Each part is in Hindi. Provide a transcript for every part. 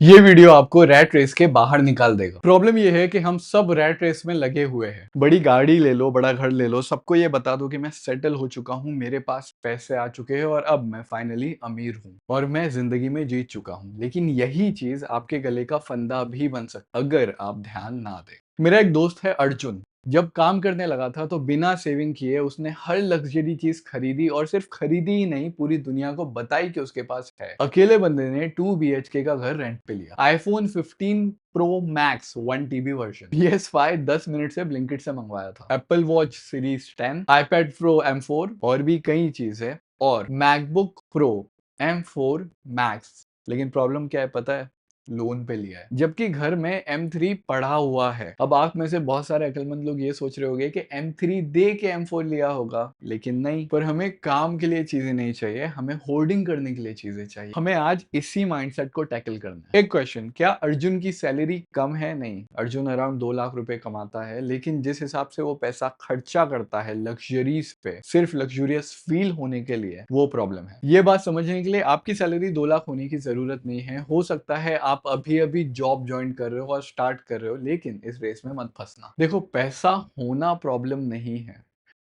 ये वीडियो आपको रैट रेस के बाहर निकाल देगा। प्रॉब्लम ये है कि हम सब रैट रेस में लगे हुए हैं। बड़ी गाड़ी ले लो, बड़ा घर ले लो, सबको ये बता दो कि मैं सेटल हो चुका हूँ, मेरे पास पैसे आ चुके हैं और अब मैं फाइनली अमीर हूँ और मैं जिंदगी में जीत चुका हूँ। लेकिन यही चीज आपके गले का फंदा भी बन सकता अगर आप ध्यान ना दें। मेरा एक दोस्त है अर्जुन। जब काम करने लगा था तो बिना सेविंग किए उसने हर लग्जरी चीज खरीदी और सिर्फ खरीदी ही नहीं, पूरी दुनिया को बताई कि उसके पास है। अकेले बंदे ने 2 BHK का घर रेंट पे लिया, iPhone 15 pro max 1 TB version, PS5 10 minute से ब्लिंकिट से मंगवाया था, Apple watch series 10, iPad pro M4 और भी कई चीजें, और मैकबुक प्रो M4 मैक्स। लेकिन प्रॉब्लम क्या है पता है? लोन पे लिया है, जबकि घर में M3 पड़ा हुआ है। अब आप में से बहुत सारे अक्लमंद लोग ये सोच रहे होंगे कि M3 दे के M4 लिया होगा, लेकिन नहीं। पर हमें काम के लिए चीजें नहीं चाहिए, हमें होर्डिंग करने के लिए चीजें चाहिए। हमें आज इसी माइंडसेट को टैकल करना है। एक क्वेश्चन, क्या अर्जुन की सैलरी कम है? नहीं, अर्जुन अराउंड 2 लाख रुपए कमाता है, लेकिन जिस हिसाब से वो पैसा खर्चा करता है लग्जरीज पे, सिर्फ लग्जूरियस फील होने के लिए, वो प्रॉब्लम है। ये बात समझने के लिए आपकी सैलरी 2 लाख होने की जरूरत नहीं है। हो सकता है आप अभी अभी जॉब ज्वाइन कर रहे हो और स्टार्ट कर रहे हो, लेकिन इस रेस में मत फंसना। देखो, पैसा होना प्रॉब्लम नहीं है,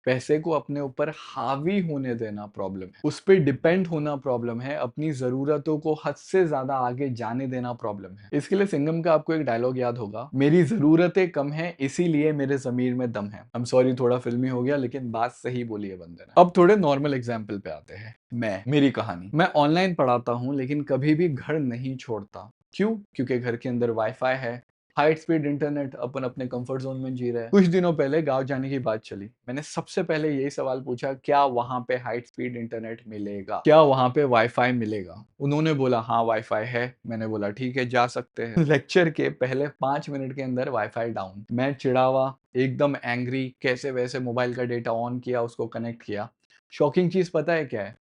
पैसे को अपने ऊपर हावी होने देना प्रॉब्लम है, उस पर डिपेंड होना प्रॉब्लम है, अपनी जरूरतों को हद से ज्यादा आगे जाने देना प्रॉब्लम है। इसके लिए सिंघम का आपको एक डायलॉग याद होगा, मेरी जरूरतें कम है इसीलिए मेरे जमीर में दम है। आई एम सॉरी, थोड़ा फिल्मी हो गया, लेकिन बात सही बोली है बंदे ने। अब थोड़े नॉर्मल एग्जाम्पल पे आते हैं। मेरी कहानी, मैं ऑनलाइन पढ़ाता हूँ लेकिन कभी भी घर नहीं छोड़ता। क्यों? क्योंकि घर के अंदर वाईफाई है, हाई स्पीड इंटरनेट, अपन अपने कंफर्ट जोन में जी रहे हैं। कुछ दिनों पहले गांव जाने की बात चली, मैंने सबसे पहले यही सवाल पूछा, क्या वहां पे हाई स्पीड इंटरनेट मिलेगा, क्या वहां पे वाईफाई मिलेगा? उन्होंने बोला हाँ वाईफाई है। मैंने बोला ठीक है, जा सकते हैं। लेक्चर के पहले 5 मिनट के अंदर वाईफाई डाउन। मैं चिढ़ा हुआ, एकदम एंग्री, कैसे वैसे मोबाइल का डेटा ऑन किया, उसको कनेक्ट किया। शॉकिंग चीज पता है क्या है?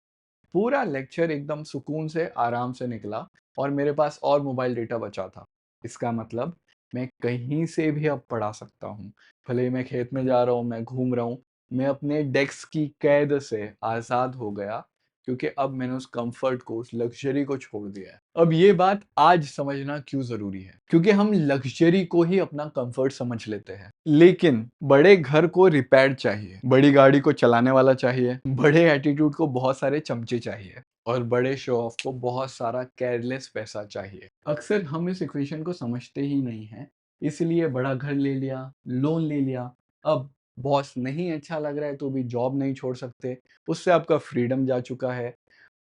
पूरा लेक्चर एकदम सुकून से आराम से निकला और मेरे पास और मोबाइल डेटा बचा था। इसका मतलब मैं कहीं से भी अब पढ़ा सकता हूँ। भले ही मैं खेत में जा रहा हूँ, मैं घूम रहा हूँ, मैं अपने डेस्क की कैद से आज़ाद हो गया, क्योंकि अब मैंने उस कंफर्ट को, उस लग्जरी को छोड़ दिया है। अब ये बात आज समझना क्यों ज़रूरी है? क्योंकि हम लग्जरी को ही अपना कंफर्ट समझ लेते हैं, लेकिन बड़े घर को रिपेयर चाहिए, बड़ी गाड़ी को चलाने वाला चाहिए, बड़े एटीट्यूड को बहुत सारे चमचे चाहिए और बड़े शो ऑफ को बहुत सारा केयरलेस पैसा चाहिए। अक्सर हम इस इक्वेशन को समझते ही नहीं हैं, इसलिए बड़ा घर ले लिया, लोन ले लिया, अब बॉस नहीं अच्छा लग रहा है तो भी जॉब नहीं छोड़ सकते, उससे आपका फ्रीडम जा चुका है।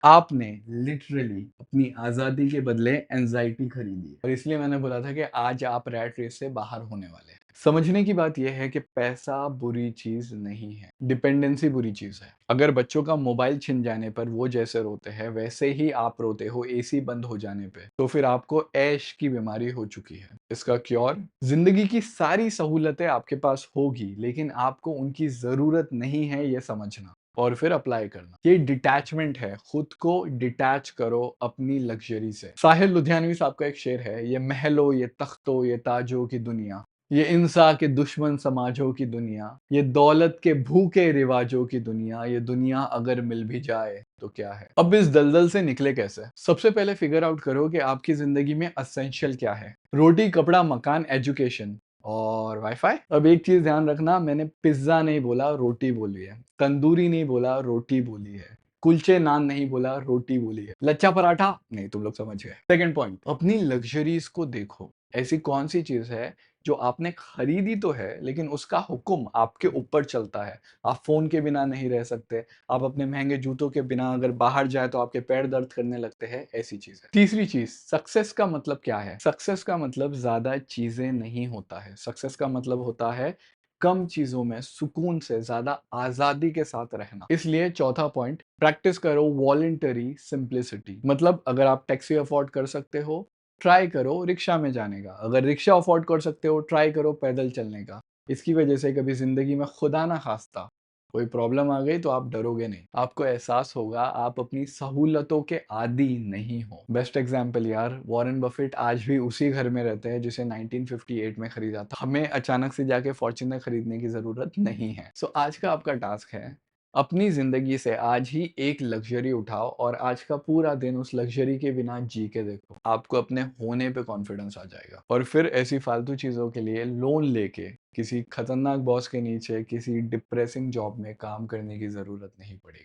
आपने लिटरली अपनी आज़ादी के बदले एंजाइटी खरीदी है। और इसलिए मैंने बोला था कि आज आप रैट रेस से बाहर होने वाले हैं। समझने की बात यह है कि पैसा बुरी चीज नहीं है, डिपेंडेंसी बुरी चीज है। अगर बच्चों का मोबाइल छिन जाने पर वो जैसे रोते हैं, वैसे ही आप रोते हो एसी बंद हो जाने पे, तो फिर आपको ऐश की बीमारी हो चुकी है। इसका क्योर, जिंदगी की सारी सहूलतें आपके पास होगी, लेकिन आपको उनकी जरूरत नहीं है, ये समझना और फिर अप्लाई करना। ये डिटैचमेंट है, खुद को डिटैच करो अपनी लग्जरी से। साहिर लुधियानवी साहब का एक शेर है, ये महलों, ये तख्तों, ये ताजों की दुनिया, ये इंसा के दुश्मन समाजों की दुनिया, ये दौलत के भूखे रिवाजों की दुनिया, ये दुनिया अगर मिल भी जाए तो क्या है। अब इस दलदल से निकले कैसे? सबसे पहले फिगर आउट करो कि आपकी जिंदगी में असेंशियल क्या है। रोटी, कपड़ा, मकान, एजुकेशन और वाईफाई। अब एक चीज ध्यान रखना, मैंने पिज्जा नहीं बोला, रोटी बोली है। तंदूरी नहीं बोला, रोटी बोली है। कुलचे नान नहीं बोला, रोटी बोली है। लच्छा पराठा नहीं, तुम लोग समझ गए। सेकंड पॉइंट, अपनी लग्जरीज को देखो। ऐसी कौन सी चीज है जो आपने खरीदी तो है, लेकिन उसका हुक्म आपके ऊपर चलता है? आप फोन के बिना नहीं रह सकते, आप अपने महंगे जूतों के बिना अगर बाहर जाए तो आपके पैर दर्द करने लगते हैं, ऐसी चीज है। तीसरी चीज, सक्सेस का मतलब क्या है? सक्सेस का मतलब ज्यादा चीजें नहीं होता है, सक्सेस का मतलब होता है कम चीजों में सुकून से ज्यादा आजादी के साथ रहना। इसलिए चौथा पॉइंट, प्रैक्टिस करो वॉलेंटरी सिंप्लिसिटी। मतलब अगर आप टैक्सी अफोर्ड कर सकते हो, ट्राई करो रिक्शा में जाने का। अगर रिक्शा अफोर्ड कर सकते हो, ट्राई करो पैदल चलने का। इसकी वजह से कभी जिंदगी में खुदा ना खास्ता कोई प्रॉब्लम आ गई तो आप डरोगे नहीं, आपको एहसास होगा आप अपनी सहूलतों के आदी नहीं हो। बेस्ट एग्जांपल यार, वॉरेन बफेट आज भी उसी घर में रहते हैं जिसे 1958 में खरीदा था। हमें अचानक से जाके फॉर्च्यूनर खरीदने की जरूरत नहीं है। सो आज का आपका टास्क है, अपनी ज़िंदगी से आज ही एक लग्ज़री उठाओ और आज का पूरा दिन उस लग्ज़री के बिना जी के देखो। आपको अपने होने पे कॉन्फिडेंस आ जाएगा और फिर ऐसी फ़ालतू चीज़ों के लिए लोन लेके किसी खतरनाक बॉस के नीचे किसी डिप्रेसिंग जॉब में काम करने की ज़रूरत नहीं पड़ेगी।